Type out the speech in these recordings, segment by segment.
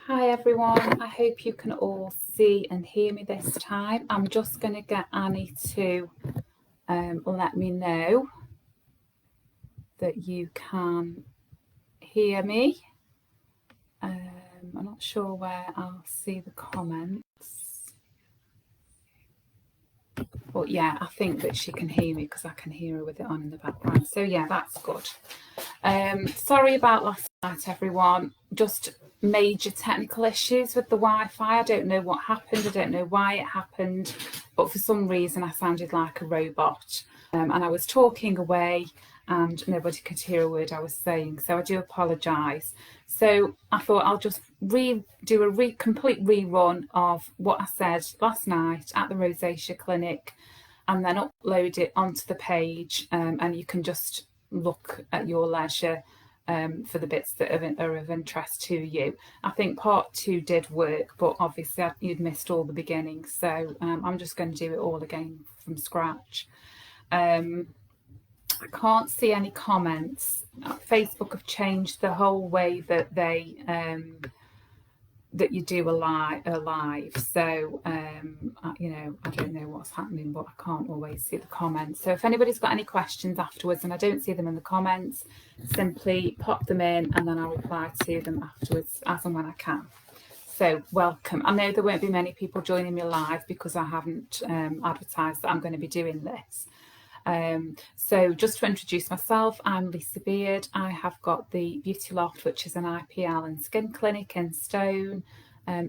Hi everyone, I hope you can all see and hear me this time. I'm just going to get Annie to let me know that you can hear me. I'm not sure where I'll see the comments. But yeah, I think that she can hear me because I can hear her with it on in the background. So yeah, that's good. Sorry about last night, everyone. Just major technical issues with the Wi-Fi. I don't know what happened. I don't know why it happened, but for some reason I sounded like a robot, and I was talking away and nobody could hear a word I was saying. So I do apologise. So I thought I'll just do a complete rerun of what I said last night at the Rosacea clinic, and then upload it onto the page, and you can just look at your leisure for the bits that are of interest to you. I think part 2 did work, but obviously you'd missed all the beginning, so I'm just going to do it all again from scratch. I can't see any comments. Facebook have changed the whole way that they that you do a live, so you know, I don't know what's happening, but I can't always see the comments. So if anybody's got any questions afterwards and I don't see them in the comments, simply pop them in and then I'll reply to them afterwards as and when I can. So welcome. I know there won't be many people joining me live because I haven't advertised that I'm going to be doing this. So just to introduce myself, I'm Lisa Beard. I have got the Beauty Loft, which is an IPL and skin clinic in Stone,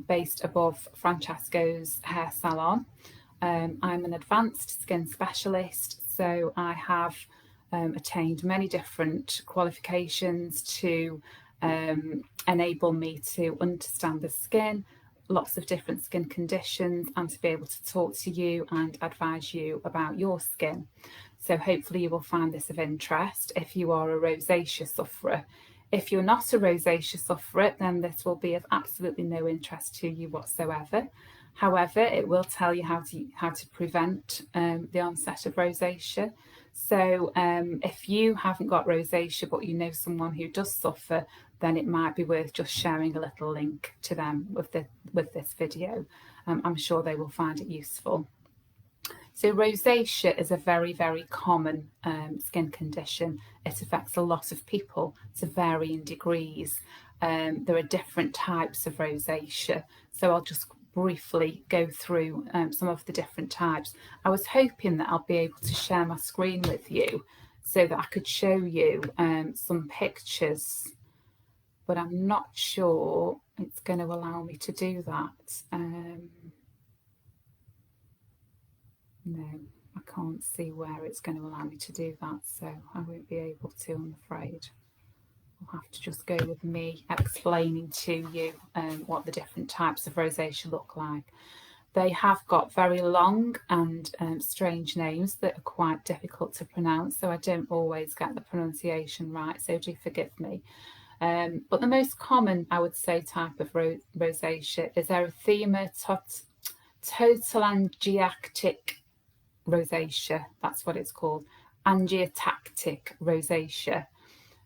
based above Francesco's hair salon. I'm an advanced skin specialist, so I have attained many different qualifications to enable me to understand the skin, lots of different skin conditions, and to be able to talk to you and advise you about your skin. So hopefully you will find this of interest if you are a rosacea sufferer. If you're not a rosacea sufferer, then this will be of absolutely no interest to you whatsoever. However, it will tell you how to prevent the onset of rosacea. So if you haven't got rosacea but you know someone who does suffer, then it might be worth just sharing a little link to them with this video. I'm sure they will find it useful. So rosacea is a very, very common skin condition. It affects a lot of people to varying degrees. There are different types of rosacea. So I'll just briefly go through some of the different types. I was hoping that I'll be able to share my screen with you so that I could show you some pictures, but I'm not sure it's going to allow me to do that. No, I can't see where it's going to allow me to do that, so I won't be able to, I'm afraid. We'll have to just go with me explaining to you what the different types of rosacea look like. They have got very long and strange names that are quite difficult to pronounce, so I don't always get the pronunciation right, so do forgive me. But the most common, I would say, type of rosacea is erythema telangiectatic rosacea. That's what it's called, angiotactic rosacea.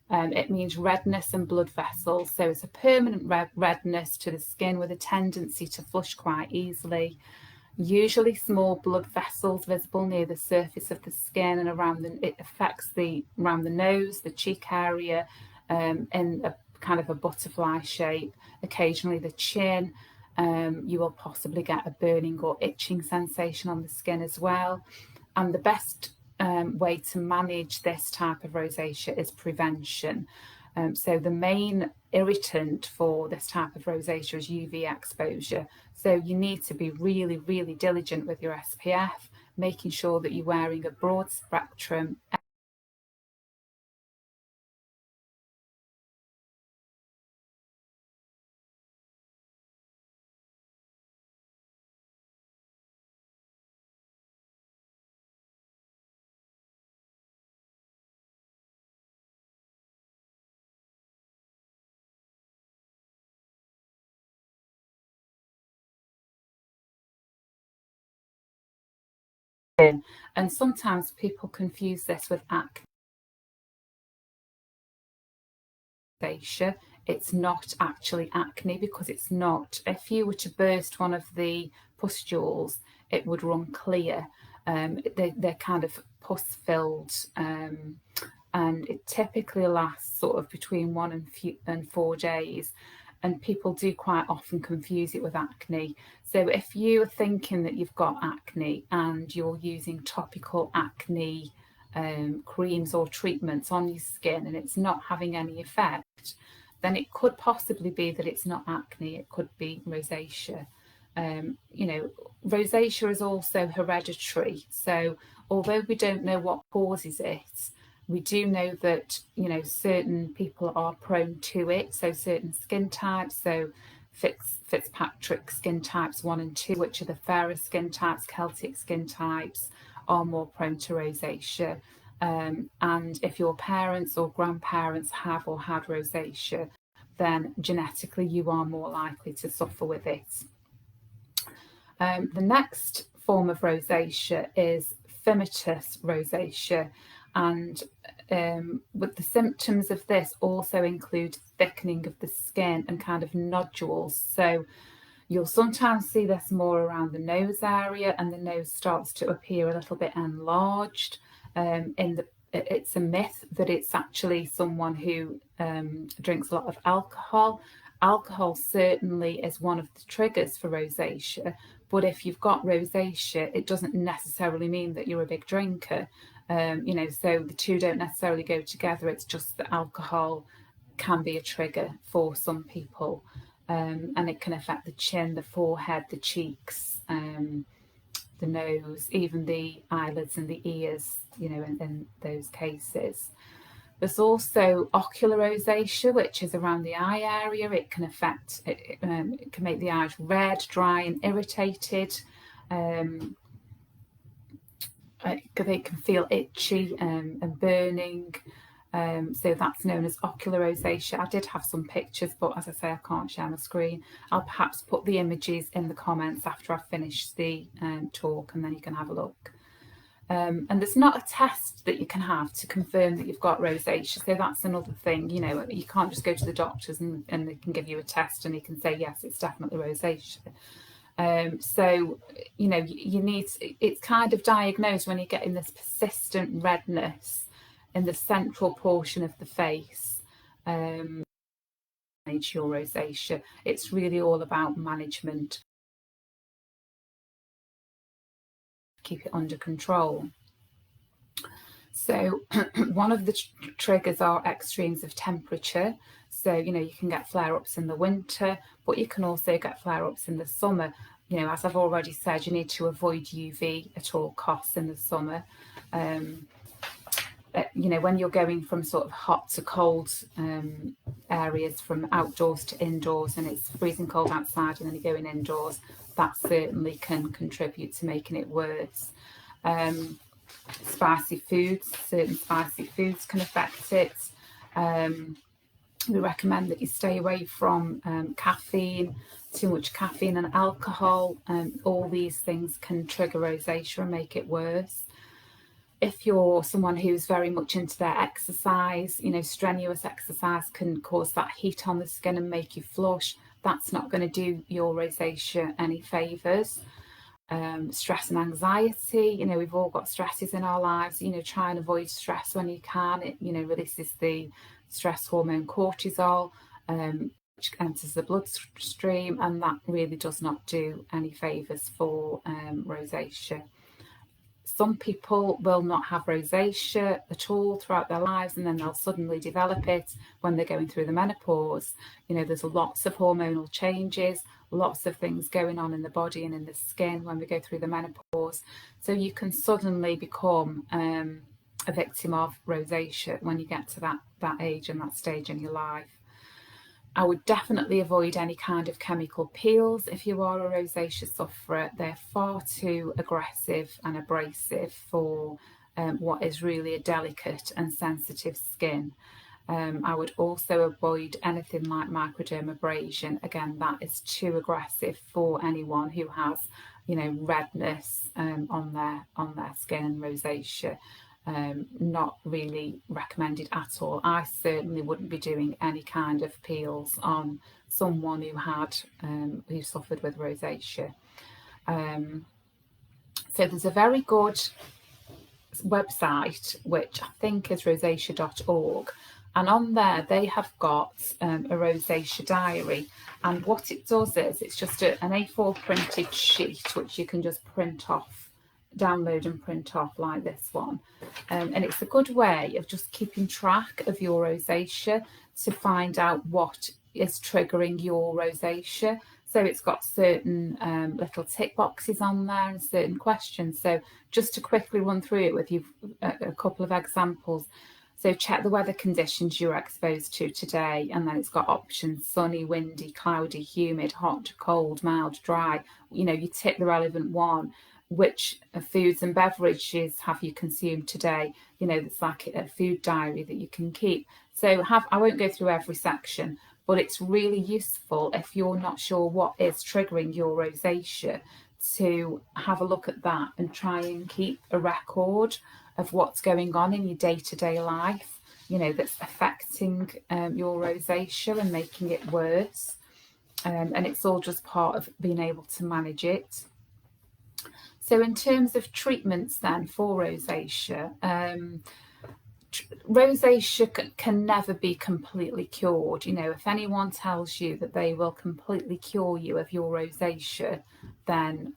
It means redness and blood vessels, so it's a permanent redness to the skin with a tendency to flush quite easily. Usually small blood vessels visible near the surface of the skin and around it affects around the nose, the cheek area, in a kind of a butterfly shape, occasionally the chin. You will possibly get a burning or itching sensation on the skin as well. And the best way to manage this type of rosacea is prevention. So the main irritant for this type of rosacea is UV exposure. So you need to be really, really diligent with your SPF, making sure that you're wearing a broad spectrum in. And sometimes people confuse this with acne. it's not actually acne, because it's not. If you were to burst one of the pustules, it would run clear. They're kind of pus filled, and it typically lasts sort of between 1 and 4 days. And people do quite often confuse it with acne. So if you're thinking that you've got acne and you're using topical acne creams or treatments on your skin and it's not having any effect, then it could possibly be that it's not acne, it could be rosacea. Rosacea is also hereditary. So although we don't know what causes it, we do know that, certain people are prone to it. So certain skin types, so Fitzpatrick skin types 1 and 2, which are the fairer skin types, Celtic skin types, are more prone to rosacea. And if your parents or grandparents have or had rosacea, then genetically you are more likely to suffer with it. The next form of rosacea is phymatous rosacea, and with the symptoms of this also include thickening of the skin and kind of nodules. So you'll sometimes see this more around the nose area, and the nose starts to appear a little bit enlarged. It's a myth that it's actually someone who drinks a lot of alcohol. Alcohol certainly is one of the triggers for rosacea, but if you've got rosacea, it doesn't necessarily mean that you're a big drinker. So the two don't necessarily go together. It's just that alcohol can be a trigger for some people, and it can affect the chin, the forehead, the cheeks, the nose, even the eyelids and the ears, in those cases. There's also ocular rosacea, which is around the eye area. It can affect, it can make the eyes red, dry and irritated. They can feel itchy and burning. So that's known as ocular rosacea. I did have some pictures, but as I say, I can't share my screen. I'll perhaps put the images in the comments after I've finished the talk, and then you can have a look. And there's not a test that you can have to confirm that you've got rosacea. So that's another thing, you can't just go to the doctors and they can give you a test and you can say, yes, it's definitely rosacea. So, you need, it's kind of diagnosed when you're getting this persistent redness in the central portion of the face. Manage your rosacea. It's really all about management. Keep it under control. So one of the triggers are extremes of temperature. So, you can get flare-ups in the winter, but you can also get flare-ups in the summer. As I've already said, you need to avoid UV at all costs in the summer. When you're going from sort of hot to cold areas, from outdoors to indoors, and it's freezing cold outside and then you're going indoors, that certainly can contribute to making it worse. Spicy foods, certain spicy foods can affect it. We recommend that you stay away from caffeine, too much caffeine and alcohol. All these things can trigger rosacea and make it worse. If you're someone who's very much into their exercise, strenuous exercise can cause that heat on the skin and make you flush. That's not going to do your rosacea any favours. Stress and anxiety, we've all got stresses in our lives. Try and avoid stress when you can. It releases the stress hormone cortisol, which enters the bloodstream, and that really does not do any favours for rosacea. Some people will not have rosacea at all throughout their lives, and then they'll suddenly develop it when they're going through the menopause. There's lots of hormonal changes, lots of things going on in the body and in the skin when we go through the menopause. So you can suddenly become a victim of rosacea when you get to that age and that stage in your life. I would definitely avoid any kind of chemical peels if you are a rosacea sufferer. They're far too aggressive and abrasive for what is really a delicate and sensitive skin. I would also avoid anything like microdermabrasion. Again, that is too aggressive for anyone who has, redness on their skin and rosacea. not really recommended at all. I certainly wouldn't be doing any kind of peels on someone who suffered with rosacea. So there's a very good website which I think is rosacea.org, and on there they have got a rosacea diary, and what it does is it's just an A4 printed sheet which you can just print off, download and print off like this one, and it's a good way of just keeping track of your rosacea to find out what is triggering your rosacea. So it's got certain little tick boxes on there and certain questions. So just to quickly run through it with you, a couple of examples. So check the weather conditions you're exposed to today, and then it's got options: sunny, windy, cloudy, humid, hot, cold, mild, dry. You tick the relevant one. Which foods and beverages have you consumed today? It's like a food diary that you can keep. So I won't go through every section, but it's really useful if you're not sure what is triggering your rosacea to have a look at that and try and keep a record of what's going on in your day-to-day life, that's affecting your rosacea and making it worse. And it's all just part of being able to manage it. So in terms of treatments then for rosacea, rosacea can never be completely cured. If anyone tells you that they will completely cure you of your rosacea, then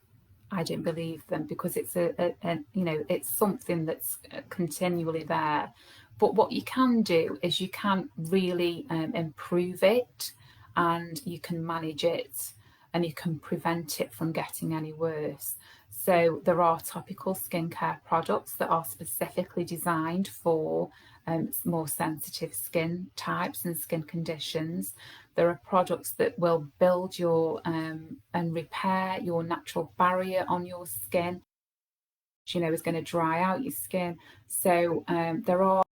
I don't believe them, because it's it's something that's continually there. But what you can do is you can really improve it, and you can manage it, and you can prevent it from getting any worse. So there are topical skincare products that are specifically designed for more sensitive skin types and skin conditions. There are products that will build your and repair your natural barrier on your skin, which is going to dry out your skin. So there are